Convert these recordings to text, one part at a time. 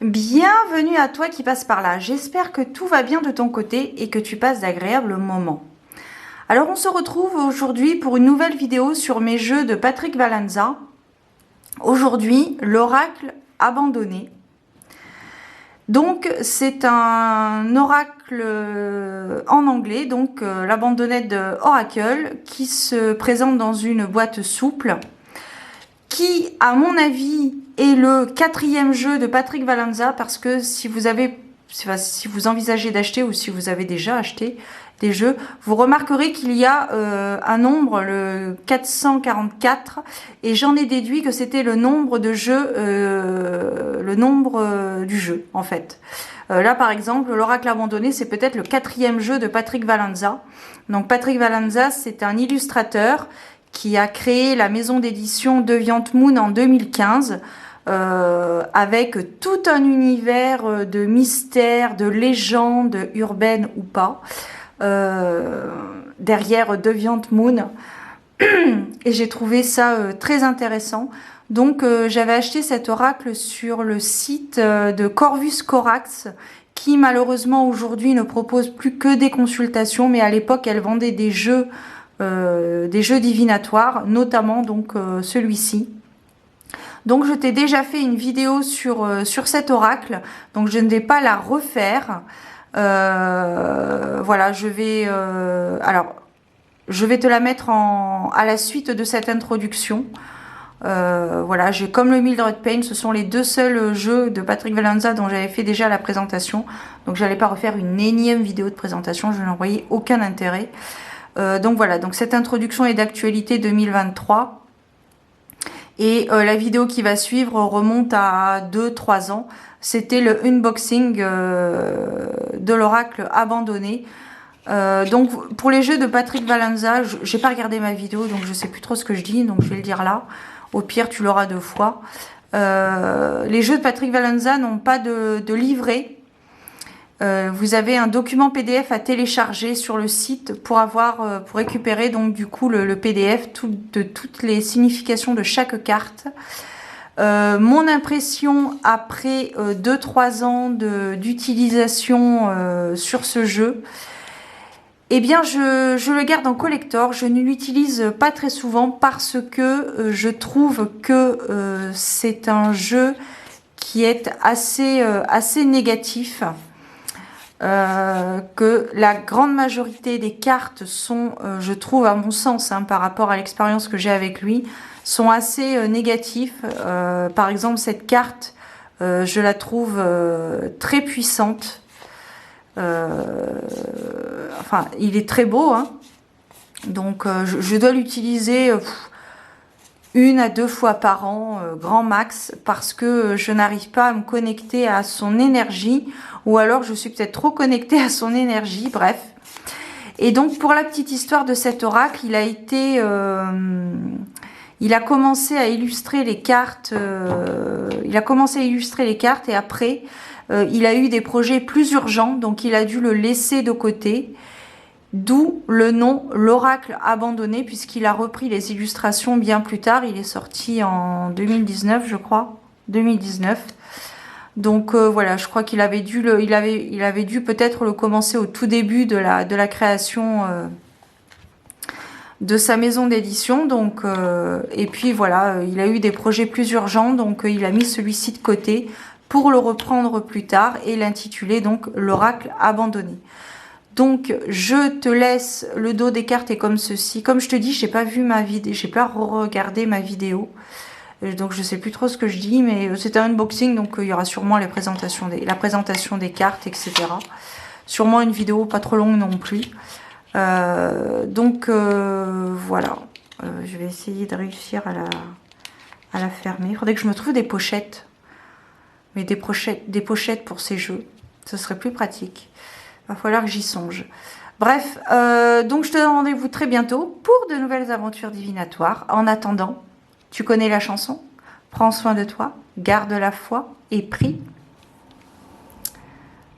Bienvenue à toi qui passe par là. J'espère que tout va bien de ton côté et que tu passes d'agréables moments. Alors on se retrouve aujourd'hui pour une nouvelle vidéo sur mes jeux de Patrick Valllanza. Aujourd'hui, l'oracle abandonné. Donc c'est un oracle en anglais, donc l'abandonnette de Oracle, qui se présente dans une boîte souple, qui à mon avis est le 4e jeu de Patrick Valllanza, parce que si vous envisagez d'acheter ou si vous avez déjà acheté des jeux, vous remarquerez qu'il y a un nombre, le 444, et j'en ai déduit que c'était le nombre de jeux, du jeu en fait. Là par exemple, l'oracle abandonné, c'est peut-être le 4e jeu de Patrick Valllanza. Donc Patrick Valllanza, c'est un illustrateur qui a créé la maison d'édition Deviant Moon en 2015, avec tout un univers de mystères, de légendes urbaines ou pas, derrière Deviant Moon. Et j'ai trouvé ça très intéressant. Donc j'avais acheté cet oracle sur le site de Corvus Corax, qui malheureusement aujourd'hui ne propose plus que des consultations, mais à l'époque elle vendait des jeux divinatoires, notamment donc celui-ci. Donc je t'ai déjà fait une vidéo sur cet oracle, donc je ne vais pas la refaire. Voilà, je vais te la mettre à la suite de cette introduction. Voilà, j'ai comme le Mildred Payne, ce sont les deux seuls jeux de Patrick Valllanza dont j'avais fait déjà la présentation, donc j'allais pas refaire une énième vidéo de présentation, je n'en voyais aucun intérêt. Donc voilà, donc cette introduction est d'actualité 2023. Et la vidéo qui va suivre remonte à 2-3 ans. C'était le unboxing de l'oracle abandonné. Donc pour les jeux de Patrick Valllanza, j'ai pas regardé ma vidéo, donc je sais plus trop ce que je dis, donc je vais le dire là. Au pire, tu l'auras 2 fois. Les jeux de Patrick Valllanza n'ont pas de livret. Vous avez un document PDF à télécharger sur le site pour récupérer donc du coup le PDF de toutes les significations de chaque carte. Mon impression après 2-3 ans d'utilisation sur ce jeu, eh bien je le garde en collector. Je ne l'utilise pas très souvent parce que je trouve que c'est un jeu qui est assez négatif. Que la grande majorité des cartes sont, je trouve à mon sens, par rapport à l'expérience que j'ai avec lui, sont assez négatifs. Par exemple, cette carte, je la trouve très puissante. Enfin, il est très beau, hein. Donc je dois l'utiliser 1 à 2 fois par an, grand max, parce que je n'arrive pas à me connecter à son énergie, ou alors je suis peut-être trop connectée à son énergie, bref. Et donc pour la petite histoire de cet oracle, il a commencé à illustrer les cartes, et après il a eu des projets plus urgents, donc il a dû le laisser de côté. D'où le nom l'oracle abandonné, puisqu'il a repris les illustrations bien plus tard. Il est sorti en 2019, je crois. 2019. Donc voilà, je crois qu'il avait dû peut-être le commencer au tout début de la création de sa maison d'édition. Donc et puis voilà, il a eu des projets plus urgents, donc il a mis celui-ci de côté pour le reprendre plus tard et l'intituler donc l'oracle abandonné. Donc je te laisse, le dos des cartes est comme ceci. Comme je te dis, j'ai pas vu ma vidéo, j'ai pas regardé ma vidéo. Donc je sais plus trop ce que je dis, mais c'est un unboxing, donc il y aura sûrement la présentation des cartes, etc. Sûrement une vidéo pas trop longue non plus. Donc voilà. Je vais essayer de réussir à la fermer. Il faudrait que je me trouve des pochettes. Mais des pochettes pour ces jeux. Ce serait plus pratique. Va falloir que j'y songe. Bref, donc je te donne rendez-vous très bientôt pour de nouvelles aventures divinatoires. En attendant, tu connais la chanson? Prends soin de toi, garde la foi et prie.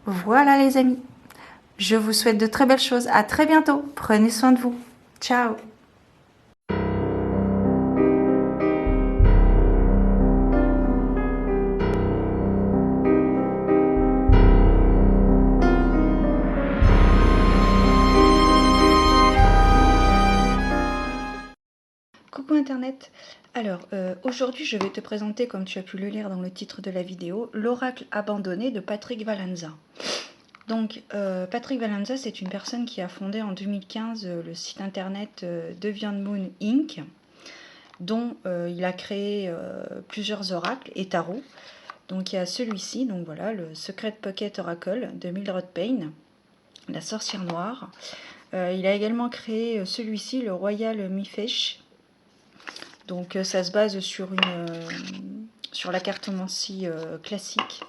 Voilà les amis. Je vous souhaite de très belles choses. À très bientôt. Prenez soin de vous. Ciao. internet. Alors, aujourd'hui, je vais te présenter, comme tu as pu le lire dans le titre de la vidéo, l'oracle abandonné de Patrick Vallunza. Donc, Patrick Vallunza, c'est une personne qui a fondé en 2015 le site internet Deviant Moon Inc., dont il a créé plusieurs oracles et tarots. Donc, il y a celui-ci, donc voilà, le Secret Pocket Oracle de Mildred Payne, la sorcière noire. Il a également créé celui-ci, le Royal Mifesh. Donc ça se base sur la cartomancie classique,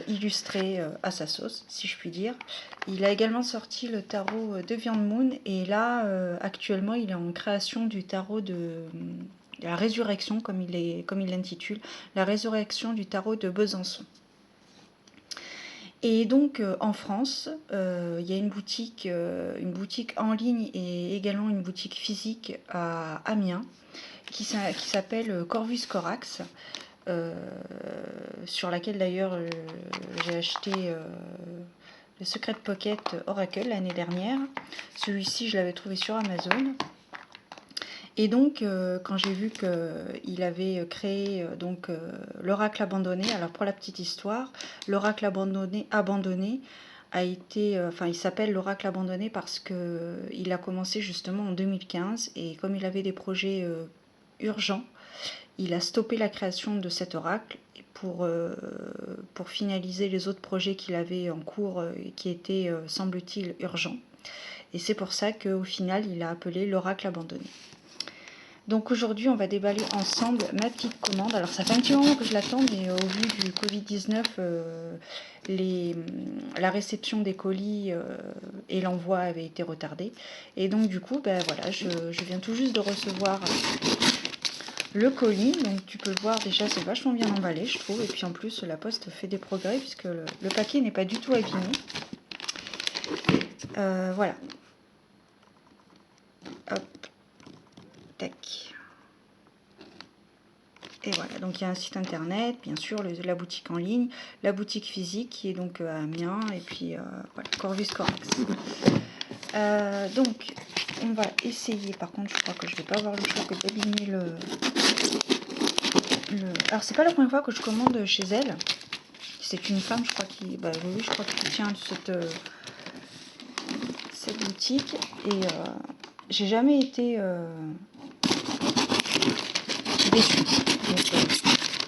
illustrée à sa sauce, si je puis dire. Il a également sorti le tarot Deviant Moon, et là, actuellement, il est en création du tarot de la résurrection, comme il l'intitule, la résurrection du tarot de Besançon. Et donc en France, il y a une boutique en ligne et également une boutique physique à Amiens qui s'appelle Corvus Corax, sur laquelle d'ailleurs j'ai acheté le Secret Pocket Oracle l'année dernière. Celui-ci, je l'avais trouvé sur Amazon. Et donc, quand j'ai vu qu'il avait créé l'oracle abandonné, alors pour la petite histoire, l'oracle abandonné a été, il s'appelle l'oracle abandonné parce qu'il a commencé justement en 2015, et comme il avait des projets urgents, il a stoppé la création de cet oracle pour finaliser les autres projets qu'il avait en cours et qui étaient, semble-t-il, urgents. Et c'est pour ça qu'au final, il a appelé l'oracle abandonné. Donc aujourd'hui, on va déballer ensemble ma petite commande. Alors ça fait un petit moment que je l'attends, mais au vu du Covid-19, la réception des colis et l'envoi avaient été retardés. Et donc du coup, voilà, je viens tout juste de recevoir le colis. Donc tu peux le voir, déjà c'est vachement bien emballé, je trouve. Et puis en plus, la poste fait des progrès puisque le paquet n'est pas du tout abîmé. Voilà. Hop. Tac. Et voilà, donc il y a un site internet, bien sûr, la boutique en ligne, la boutique physique qui est donc à Amiens, et puis voilà, Corvus Corax. Donc, on va essayer, par contre, je crois que je vais pas avoir le choix que d'abîmer le... Alors, c'est pas la première fois que je commande chez elle. C'est une femme, je crois, qui tient cette boutique, et j'ai jamais été déçue.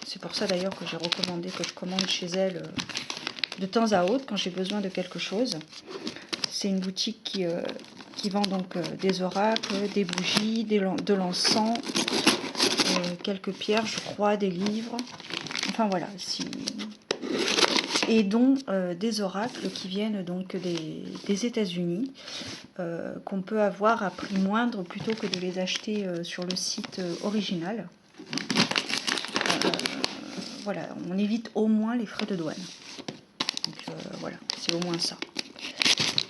C'est pour ça d'ailleurs que j'ai recommandé que je commande chez elle de temps à autre quand j'ai besoin de quelque chose. C'est une boutique qui vend donc des oracles, des bougies, de l'encens, quelques pierres, je crois, des livres. Enfin voilà, et dont des oracles qui viennent donc des États-Unis, qu'on peut avoir à prix moindre plutôt que de les acheter sur le site original. Voilà, on évite au moins les frais de douane. Donc voilà, c'est au moins ça.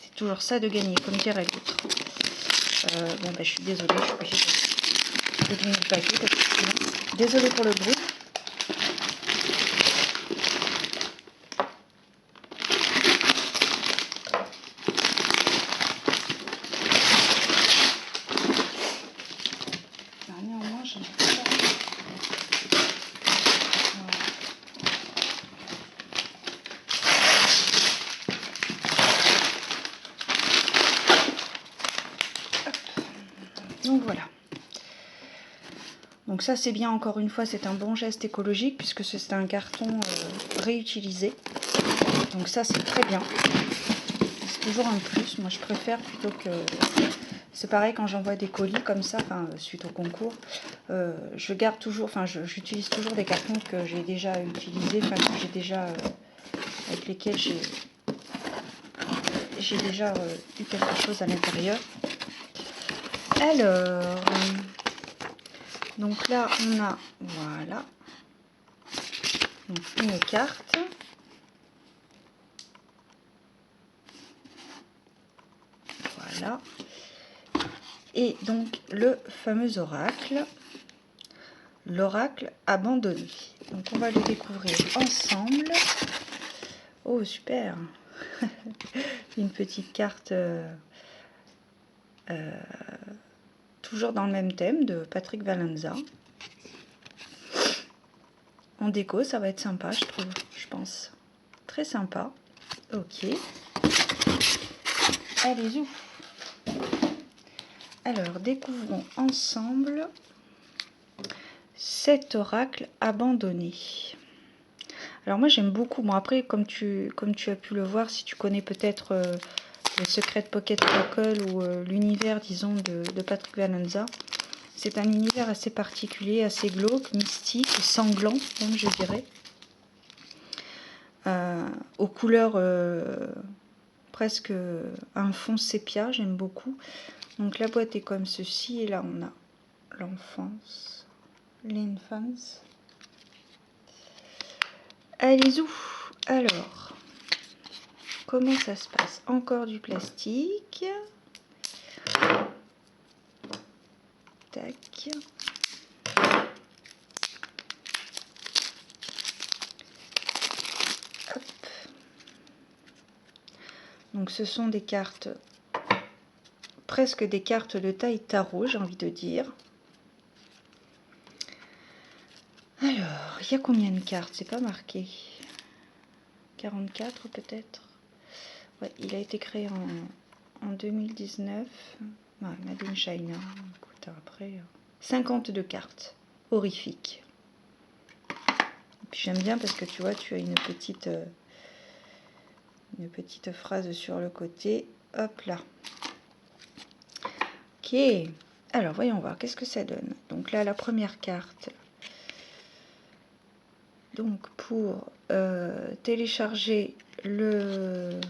C'est toujours ça de gagner, comme dirait l'autre. Bon, je suis désolée, je suis obligée de donner le paquet parce que désolée pour le bruit. Néanmoins, je n'ai pas... Donc voilà. Donc ça c'est bien, encore une fois, c'est un bon geste écologique puisque c'est un carton réutilisé. Donc ça c'est très bien. C'est toujours un plus. Moi je préfère plutôt que... C'est pareil quand j'envoie des colis comme ça, suite au concours, je garde toujours, j'utilise toujours des cartons que j'ai déjà utilisés, que j'ai déjà avec lesquels j'ai déjà eu quelque chose à l'intérieur. Alors, donc là on a, voilà, donc une carte. Voilà. Et donc le fameux oracle, l'oracle abandonné. Donc on va le découvrir ensemble. Oh super. Une petite carte toujours dans le même thème de Patrick Valluzza. En déco, ça va être sympa, je trouve, je pense. Très sympa. Ok. Allez, ouf. Alors, découvrons ensemble cet oracle abandonné. Alors moi j'aime beaucoup. Bon après, comme tu as pu le voir, si tu connais peut-être le Secret Pocket Oracle ou l'univers, disons, de Patrick Valluzza, c'est un univers assez particulier, assez glauque, mystique, sanglant, même je dirais. Aux couleurs presque un fond sépia, j'aime beaucoup. Donc la boîte est comme ceci, et là on a l'enfance, l'infance. Allez, où? Alors, comment ça se passe? Encore du plastique. Tac. Hop. Donc ce sont des cartes, presque des cartes de taille tarot, j'ai envie de dire. Alors, il y a combien de cartes? C'est pas marqué. 44 peut-être. Ouais, il a été créé en 2019. Ouais, Made in China. Écoute, après, 52 cartes. Horrifiques. Et puis j'aime bien parce que tu vois, tu as une petite phrase sur le côté. Hop là. Ok. Alors, voyons voir. Qu'est-ce que ça donne? Donc là, la première carte. Donc pour télécharger le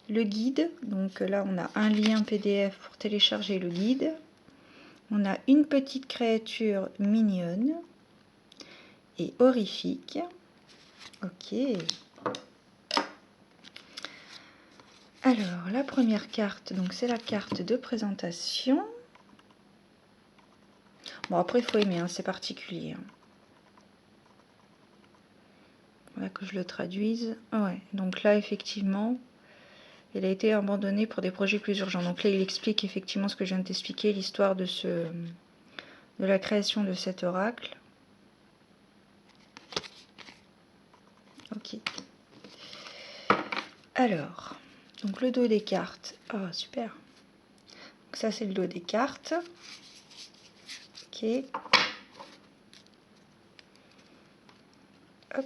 guide, donc là on a un lien PDF pour télécharger le guide. On a une petite créature mignonne et horrifique. Ok. Alors la première carte, donc c'est la carte de présentation. Bon après il faut aimer, hein, c'est particulier. Hein. Voilà que je le traduise. Ouais, donc là effectivement, elle a été abandonnée pour des projets plus urgents. Donc là il explique effectivement ce que je viens de t'expliquer, l'histoire de la création de cet oracle. Ok. Alors, donc le dos des cartes. Oh super. Donc ça c'est le dos des cartes. Ok. Hop.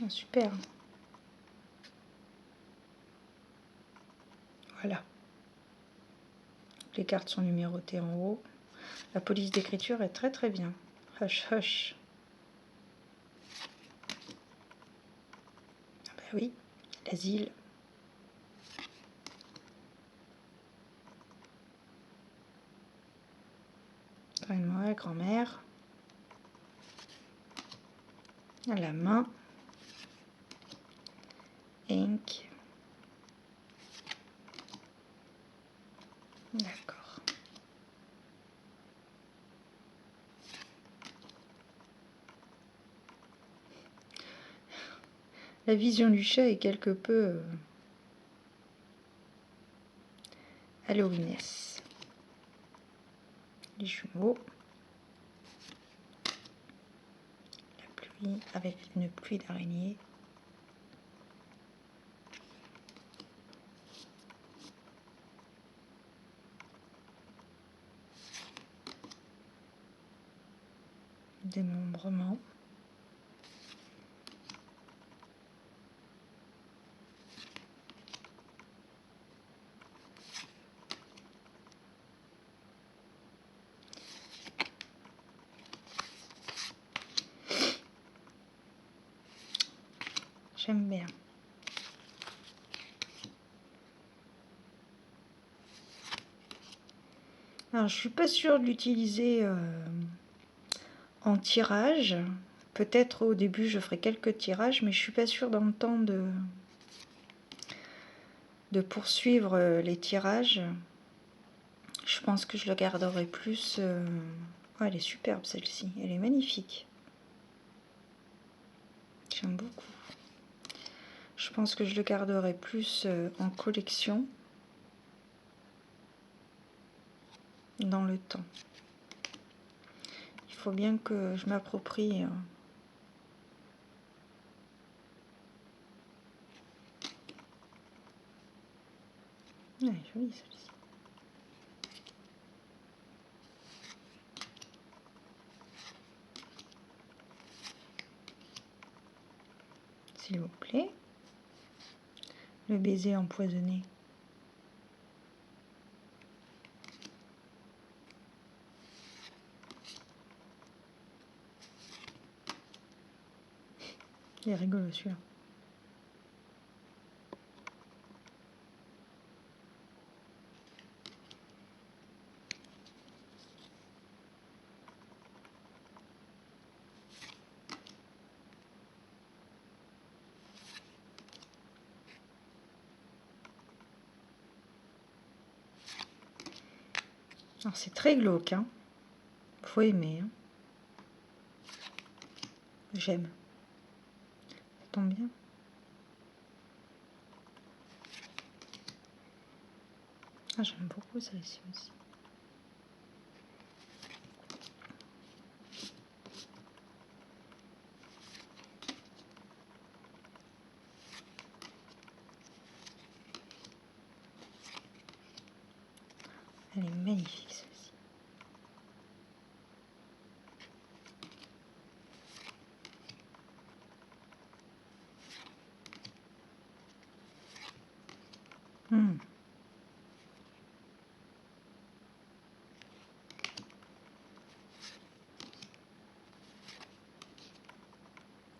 Oh, super. Voilà. Les cartes sont numérotées en haut. La police d'écriture est très très bien. Hush hush. Ah bah oui, l'asile. Moi, grand-mère. À la main. Ink. D'accord. La vision du chat est quelque peu halloweenesque. Les jumeaux. La pluie avec une pluie d'araignées. Démembrement. J'aime bien. Alors, je suis pas sûre de l'utiliser en tirage. Peut-être au début je ferai quelques tirages, mais je suis pas sûre dans le temps de poursuivre les tirages. Je pense que je le garderai plus. Oh, elle est superbe celle-ci, elle est magnifique. J'aime beaucoup. Je pense que je le garderai plus en collection. dans le temps. Il faut bien que je m'approprie elle est jolie celle-ci. S'il vous plaît. Le baiser empoisonné. Il est rigolo celui-là. Alors c'est très glauque, hein. Faut aimer. Hein. J'aime. Ça tombe bien. Ah, j'aime beaucoup celle-ci aussi. Elle est magnifique celle-ci. Il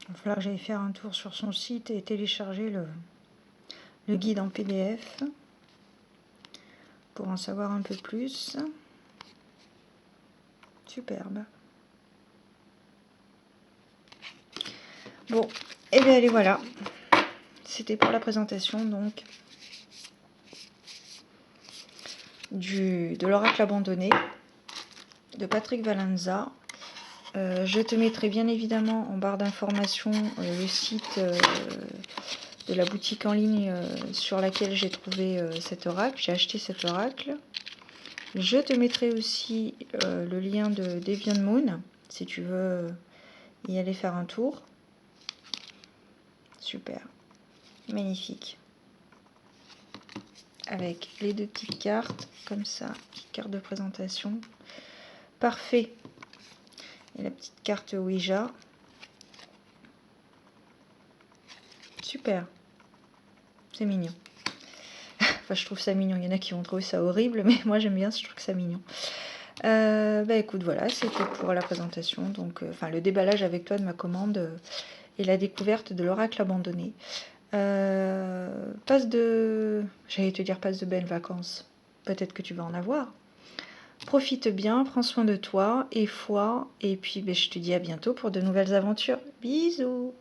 va falloir que j'aille faire un tour sur son site et télécharger le guide en PDF pour en savoir un peu plus. Superbe. Bon, et bien allez, voilà. C'était pour la présentation donc de l'oracle abandonné de Patrick Vallunza. Je te mettrai bien évidemment en barre d'informations le site de la boutique en ligne sur laquelle j'ai trouvé cet oracle. J'ai acheté cet oracle. Je te mettrai aussi le lien de Deviant Moon si tu veux y aller faire un tour. Super, magnifique. Avec les deux petites cartes, comme ça, petite carte de présentation. Parfait. Et la petite carte Ouija. Super. C'est mignon. Enfin, je trouve ça mignon. Il y en a qui vont trouver ça horrible, mais moi j'aime bien, je trouve que ça mignon. Bah écoute, voilà, c'était pour la présentation. Donc, enfin, le déballage avec toi de ma commande et la découverte de l'oracle abandonné. J'allais te dire passe de belles vacances. Peut-être que tu vas en avoir. Profite bien, prends soin de toi et foi. Et puis, je te dis à bientôt pour de nouvelles aventures. Bisous!